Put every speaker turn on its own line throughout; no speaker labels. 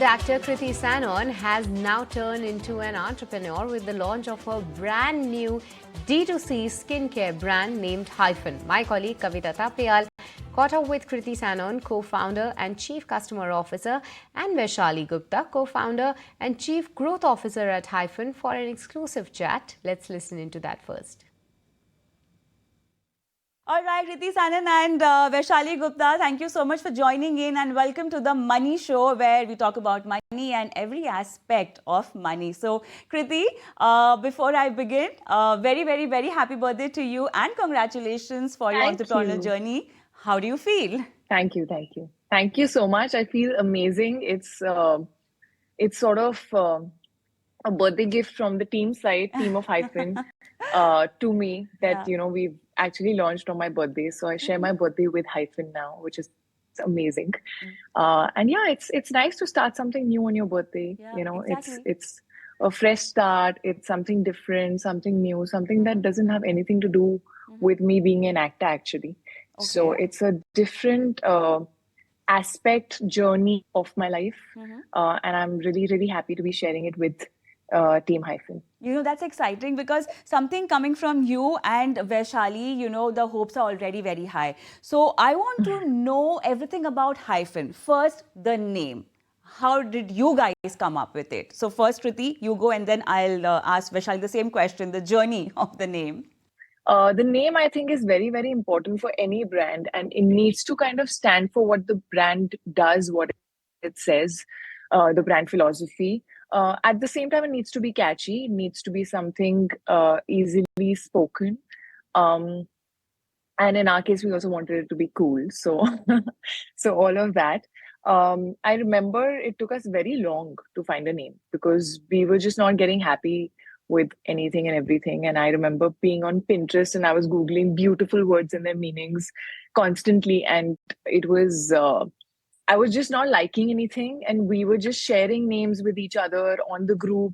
Bollywood actor Kriti Sanon has now turned into an entrepreneur with the launch of her brand new D2C skincare brand named Hyphen. My colleague Kavita Thapliyal caught up with Kriti Sanon, co-founder and Chief Customer Officer, and Vaishali Gupta, co-founder and Chief Growth Officer at Hyphen, for an exclusive chat. Let's listen into that first.
All right, Kriti Sanon and Vaishali Gupta, thank you so much for joining in and welcome to the Money Show, where we talk about money and every aspect of money. So, Kriti, before I begin, very happy birthday to you and congratulations for your entrepreneurial journey. How do you feel?
Thank you. Thank you so much. I feel amazing. It's sort of a birthday gift from the team of Hyphen, to me that, we've actually launched on my birthday. So I share my birthday with Hyphen now, which is amazing. And yeah, it's nice to start something new on your birthday.
Exactly.
It's a fresh start. It's something different, something new, something that doesn't have anything to do with me being an actor, actually.
Okay.
So it's a different aspect, journey of my life. And I'm really happy to be sharing it with Team Hyphen.
That's exciting because something coming from you and Vaishali, the hopes are already very high. So I want to know everything about Hyphen. First, the name. How did you guys come up with it? So first, Kriti, you go, and then I'll ask Vaishali the same question, the journey of the name.
The name, I think, is very important for any brand, and it needs to kind of stand for what the brand does, what it says, the brand philosophy. At the same time, it needs to be catchy. It needs to be something easily spoken. And in our case, we also wanted it to be cool. So, so all of that. I remember it took us very long to find a name because we were just not getting happy with anything and everything. And I remember being on Pinterest and I was Googling beautiful words and their meanings constantly. And it was... I was just not liking anything, and we were just sharing names with each other on the group,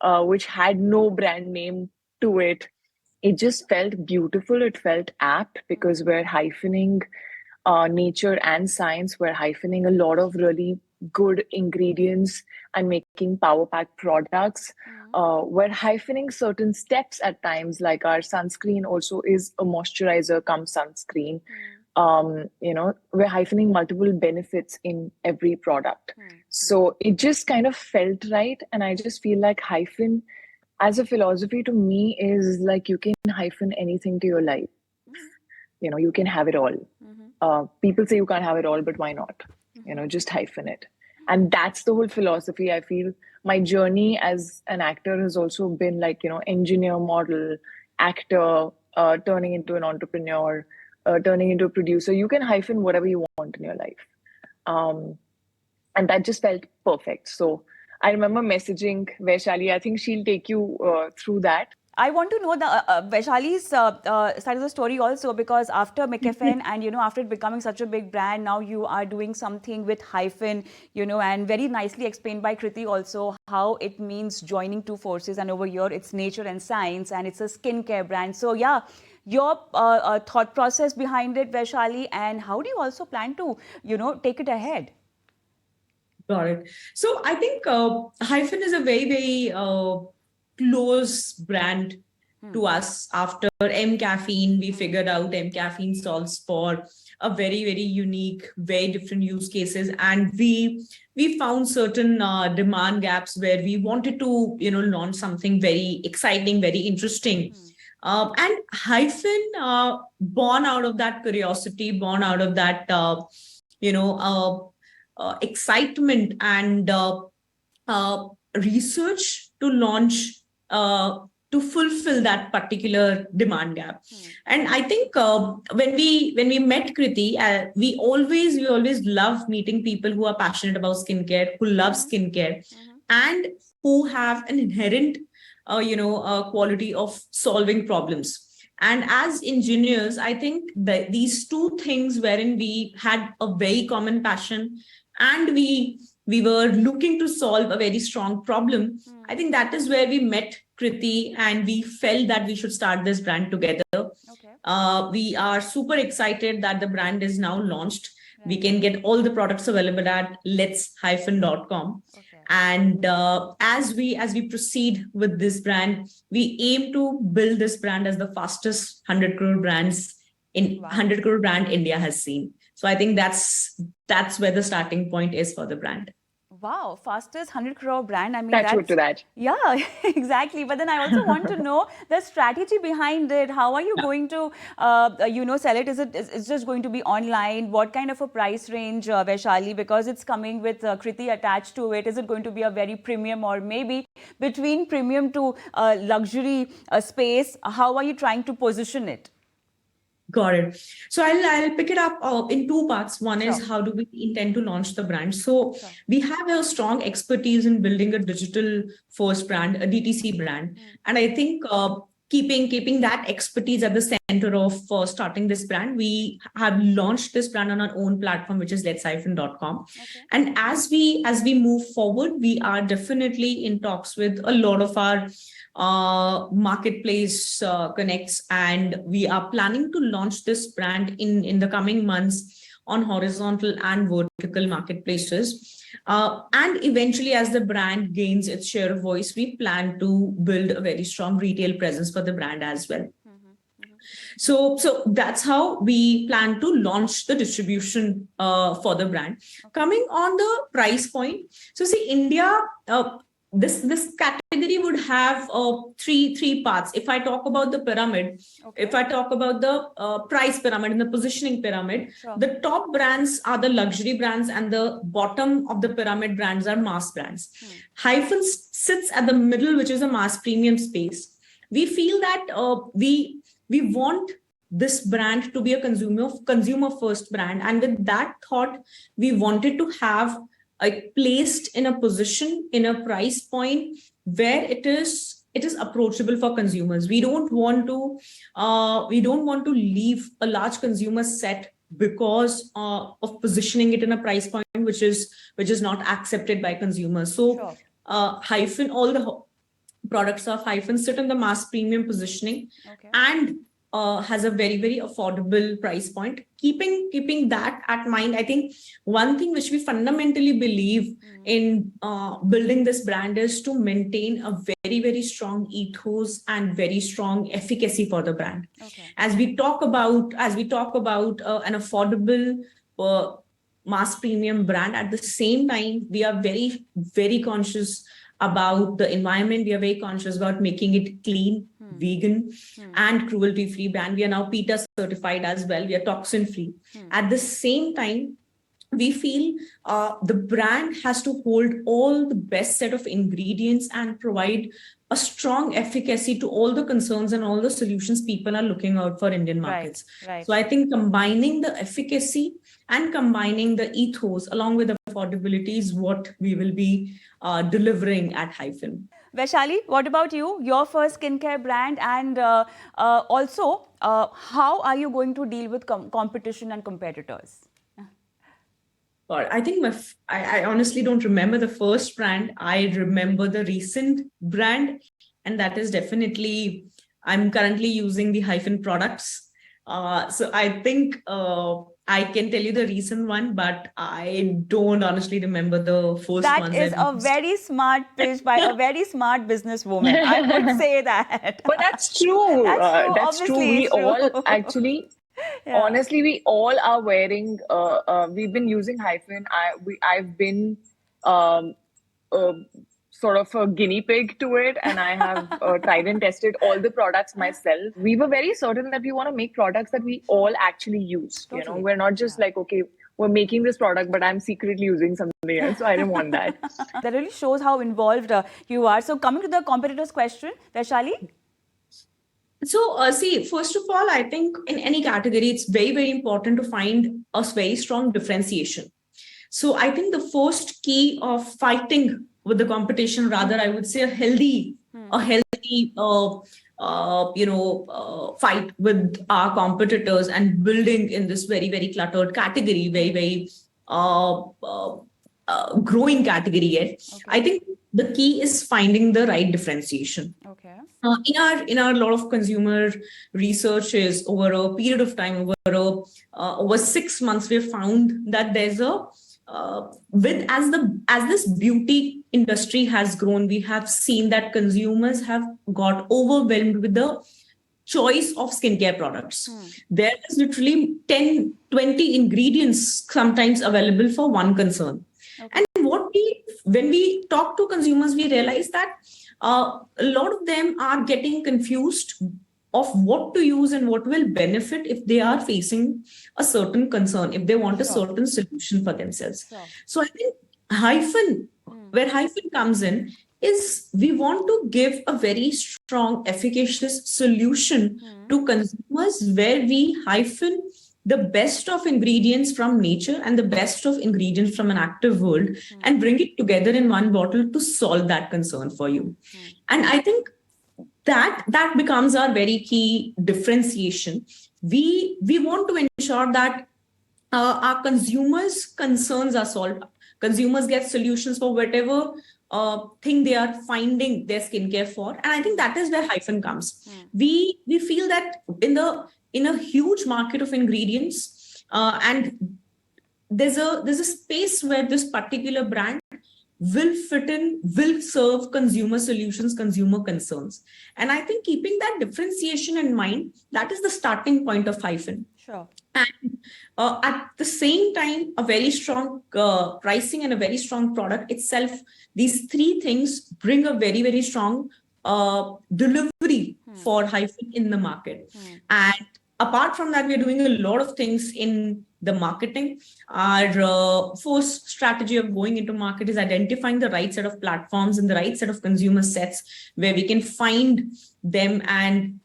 which had no brand name to it. It just felt beautiful. It felt apt because we're hyphening nature and science. We're hyphening a lot of really good ingredients and making power-packed products. We're hyphening certain steps at times, like our sunscreen also is a moisturizer come sunscreen. We're hyphening multiple benefits in every product. So it just kind of felt right. And I just feel like Hyphen as a philosophy to me is like you can hyphen anything to your life. You can have it all. People say you can't have it all, but why not? Just hyphen it. And that's the whole philosophy. I feel my journey as an actor has also been like, engineer, model, actor, turning into an entrepreneur, turning into a producer. You can hyphen whatever you want in your life. And that just felt perfect. So I remember messaging Vaishali. I think she'll take you through that.
I want to know the Vaishali's side of the story also, because after mCaffeine and, after it becoming such a big brand, now you are doing something with Hyphen, and very nicely explained by Kriti also how it means joining two forces. And over here, it's nature and science, and it's a skincare brand. So, yeah. Your thought process behind it, Vaishali, and how do you also plan to, take it ahead?
Got it. So I think Hyphen is a very close brand to us. After mCaffeine, we figured out mCaffeine solves for a very unique, very different use cases, and we found certain demand gaps where we wanted to launch something very exciting, very interesting. And Hyphen, born out of that curiosity, born out of that, excitement and research to launch, to fulfill that particular demand gap. And I think when we met Kriti, we always love meeting people who are passionate about skincare, who love skincare, and who have an inherent quality of solving problems. And as engineers, I think that these two things wherein we had a very common passion and we were looking to solve a very strong problem, I think that is where we met Kriti and we felt that we should start this brand together. We are super excited that the brand is now launched. We can get all the products available at lets-.com.
Okay.
And as we proceed with this brand, we aim to build this brand as the fastest 100 crore brands in 100 crore brand India has seen. So I think that's where the starting point is for the brand.
Wow, fastest 100 crore brand. I mean,
Touch wood to that.
Yeah, exactly. But then I also want to know the strategy behind it. How are you going to, sell it? Is just going to be online? What kind of a price range, Vaishali? Because it's coming with Kriti attached to it. Is it going to be a very premium or maybe between premium to luxury space? How are you trying to position it?
Got it. So I'll pick it up in two parts. One
Sure.
is how do we intend to launch the brand? So
Sure.
we have a strong expertise in building a digital first brand, a DTC brand. And I think keeping that expertise at the center of starting this brand, we have launched this brand on our own platform, which is lets-.com.
Okay.
And as we move forward, we are definitely in talks with a lot of our marketplace connects, and we are planning to launch this brand in the coming months on horizontal and vertical marketplaces. And eventually, as the brand gains its share of voice, we plan to build a very strong retail presence for the brand as well. So that's how we plan to launch the distribution for the brand. Okay. Coming on the price point, so see, India, this category would have three parts. If I talk about the pyramid, okay. If I talk about the price pyramid and the positioning pyramid, sure. The top brands are the luxury brands and the bottom of the pyramid brands are mass brands. Hyphen sits at the middle, which is a mass premium space. We feel that we want this brand to be a consumer first brand, and with that thought, we wanted to have placed in a position, in a price point where it is approachable for consumers. We don't want to leave a large consumer set because of positioning it in a price point which is not accepted by consumers. So sure. Hyphen, all the products of Hyphen sit in the mass premium positioning, okay. And has a very, very affordable price point. Keeping that at mind, I think one thing which we fundamentally believe in building this brand is to maintain a very, very strong ethos and very strong efficacy for the brand. Okay. As we talk about an affordable mass premium brand, at the same time, we are very, very conscious about the environment. We are very conscious about making it clean, vegan, and cruelty-free brand. We are now PETA-certified as well. We are toxin-free. At the same time, we feel the brand has to hold all the best set of ingredients and provide a strong efficacy to all the concerns and all the solutions people are looking out for Indian markets. Right. So I think combining the efficacy and combining the ethos along with affordability is what we will be delivering at Hyphen.
Vaishali, what about you? Your first skincare brand, and also how are you going to deal with competition and competitors?
I think I honestly don't remember the first brand. I remember the recent brand, and that is definitely, I'm currently using the Hyphen products. So I think I can tell you the recent one, but I don't honestly remember the first one.
That is a very smart pitch by a very smart businesswoman. I would say that.
But that's true. That's true. We all actually... Yeah. Honestly, we all are wearing. We've been using Hyphen. I've been sort of a guinea pig to it, and I have tried and tested all the products myself. We were very certain that we want to make products that we all actually use. Totally. You know, we're not just like, okay, we're making this product, but I'm secretly using something else. So I didn't want that.
That really shows how involved you are. So coming to the competitor's question, Vaishali.
So, see, first of all, I think in any category, it's very, very important to find a very strong differentiation. So I think the first key of fighting with the competition, rather, I would say a healthy fight with our competitors and building in this very, very cluttered category, very, very growing category yet. I think the key is finding the right differentiation.
Okay.
In our lot of consumer researches over a period of time, over 6 months, we have found that there's a as this beauty industry has grown, we have seen that consumers have got overwhelmed with the choice of skincare products. There is literally 10, 20 ingredients sometimes available for one concern. And when we talk to consumers, we realize that a lot of them are getting confused of what to use and what will benefit if they are facing a certain concern, if they want a certain solution for themselves. So I think where Hyphen comes in is we want to give a very strong, efficacious solution to consumers where we hyphen the best of ingredients from nature and the best of ingredients from an active world and bring it together in one bottle to solve that concern for you. And I think that becomes our very key differentiation. We want to ensure that our consumers' concerns are solved. Consumers get solutions for whatever thing they are finding their skincare for. And I think that is where Hyphen comes. We feel that in a huge market of ingredients, and there's a space where this particular brand will fit in, will serve consumer solutions, consumer concerns. And I think keeping that differentiation in mind, that is the starting point of Hyphen.
Sure.
And at the same time, a very strong pricing and a very strong product itself, these three things bring a very, very strong delivery for Hyphen in the market. And apart from that, we're doing a lot of things in the marketing. Our first strategy of going into market is identifying the right set of platforms and the right set of consumer sets where we can find them and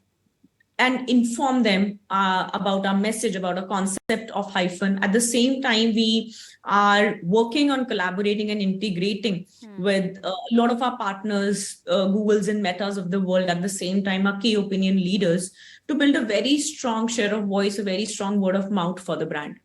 inform them about our message, about a concept of Hyphen. At the same time, we are working on collaborating and integrating with a lot of our partners, Googles and Metas of the world, at the same time, our key opinion leaders, to build a very strong share of voice, a very strong word of mouth for the brand.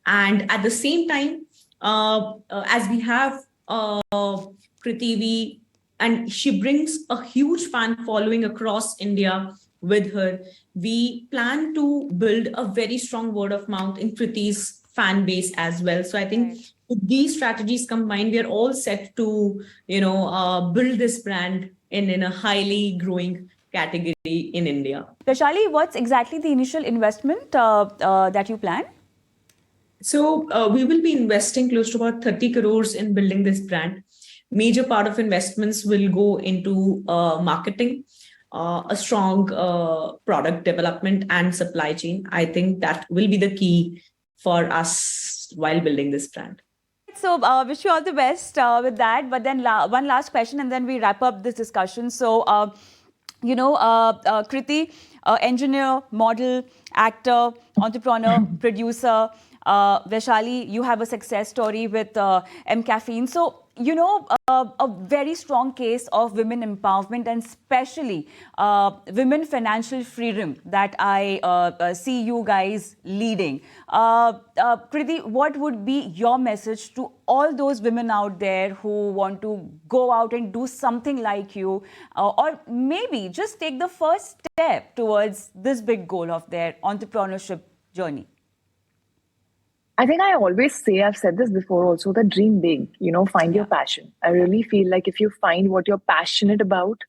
And at the same time, as we have Kriti, and she brings a huge fan following across India with her, we plan to build a very strong word of mouth in Kriti's fan base as well. So I think with these strategies combined, we are all set to, build this brand in a highly growing category in India.
Vaishali, what's exactly the initial investment that you plan?
So we will be investing close to about 30 crores in building this brand. Major part of investments will go into marketing, a strong product development and supply chain. I think that will be the key for us while building this brand.
So wish you all the best with that. But then one last question and then we wrap up this discussion. So, Kriti, engineer, model, actor, entrepreneur, producer. Vaishali, you have a success story with mCaffeine. So, a very strong case of women empowerment and especially women financial freedom that I see you guys leading. Kriti, what would be your message to all those women out there who want to go out and do something like you, or maybe just take the first step towards this big goal of their entrepreneurship journey?
I think I always say, I've said this before also, that dream big, find your passion. I really feel like if you find what you're passionate about,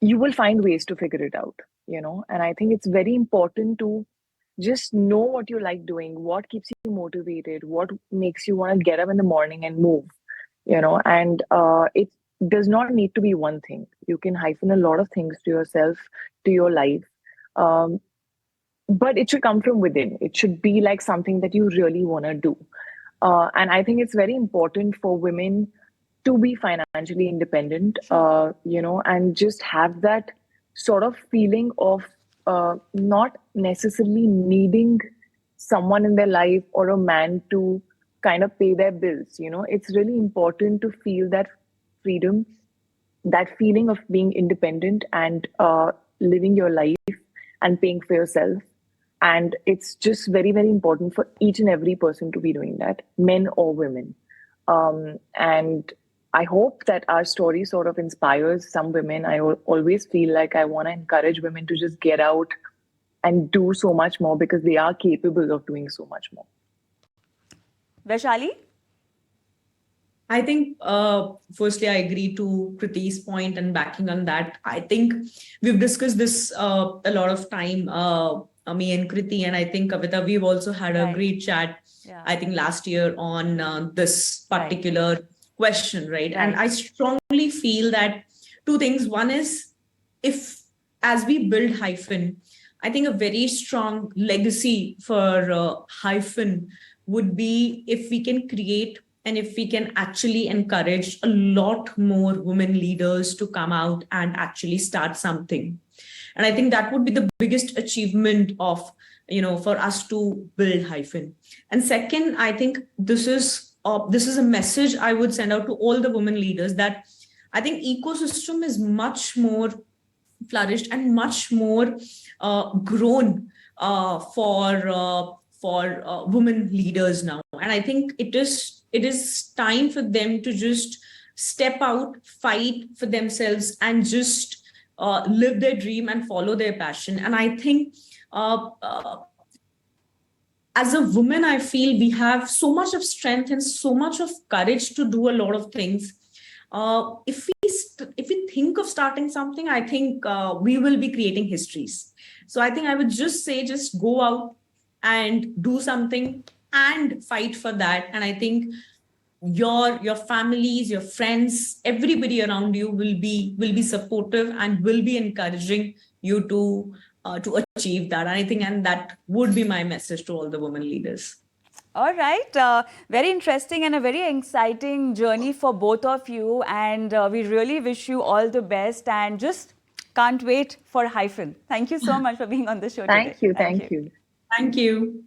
you will find ways to figure it out, and I think it's very important to just know what you like doing, what keeps you motivated, what makes you want to get up in the morning and move, and it does not need to be one thing. You can hyphen a lot of things to yourself, to your life. But it should come from within. It should be like something that you really want to do. And I think it's very important for women to be financially independent, and just have that sort of feeling of not necessarily needing someone in their life or a man to kind of pay their bills. It's really important to feel that freedom, that feeling of being independent and living your life and paying for yourself. And it's just very, very important for each and every person to be doing that, men or women. And I hope that our story sort of inspires some women. I always feel like I want to encourage women to just get out and do so much more because they are capable of doing so much more.
Vaishali?
I think, firstly, I agree to Kriti's point and backing on that. I think we've discussed this a lot of time, me and Kriti, and I think, Kavita, we've also had a great chat, I think, last year on this particular question, right? And I strongly feel that two things. One is, if as we build Hyphen, I think a very strong legacy for Hyphen would be if we can create and if we can actually encourage a lot more women leaders to come out and actually start something. And I think that would be the biggest achievement of, for us to build Hyphen. And second, I think this is a message I would send out to all the women leaders, that I think ecosystem is much more flourished and much more grown for women leaders now. And I think it is time for them to just step out, fight for themselves, and just live their dream and follow their passion. And I think as a woman, I feel we have so much of strength and so much of courage to do a lot of things. If we think of starting something, I think we will be creating histories. So I think I would just say, just go out and do something and fight for that. And I think your families, your friends, everybody around you will be supportive and will be encouraging you to achieve that. And I think, and that would be my message to all the women leaders.
All right. Very interesting and a very exciting journey for both of you. And we really wish you all the best and just can't wait for Hyphen. Thank you so much for being on the show today.
Thank you.
Thank you.